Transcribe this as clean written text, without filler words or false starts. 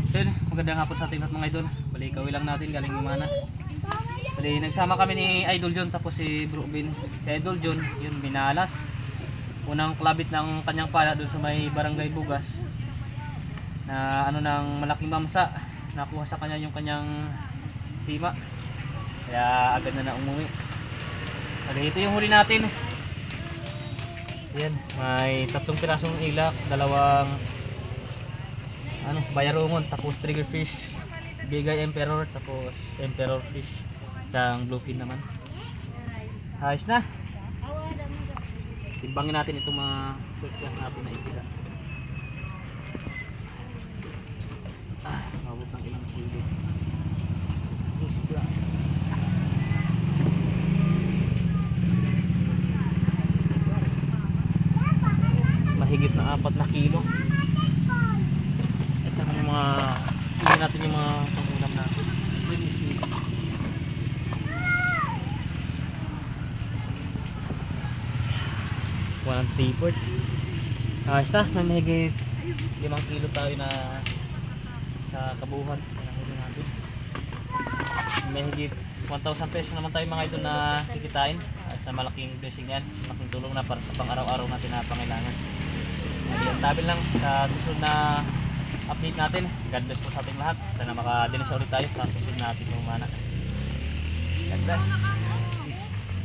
So yun, magandang hapon sa ating lahat mga idol. Bali, ikawi lang natin galing Imana. Bali, nagsama kami ni Idol John tapos si Bro Bin. Si Idol John, yun, minalas. Unang klabit ng kanyang pala doon sa may barangay Bugas. Na ano ng malaking mamsa. Nakuha sa kanya yung kanyang sima. Kaya agad na umuwi. Bali, ito yung huli natin. Yan, may 3 pirasong ilak, 2 bayarungon, tapos triggerfish, bigay emperor, tapos emperor fish, isang bluefin naman. Ayos na. Timbangin natin itong mga first class natin na isda. Mabot ng ilang kilo. First class. Mahigit na 4 na kilo. Ito naman yung mga hindi natin yung mga pangulam natin. Walang seaport. Ayos na, may mahigit 5 kilo tayo na sa kabuuan. Nahuli natin. May mahigit 1,000 pesos naman tayo mga idol na kikitain. Sa malaking blessing yan, malaking tulong na para sa pang araw-araw natin na pangailangan. Ayun, tabi lang sa susunod na update natin. God bless po sa ating lahat. Sana makadinig ulit tayo sa susunod natin umana. God bless.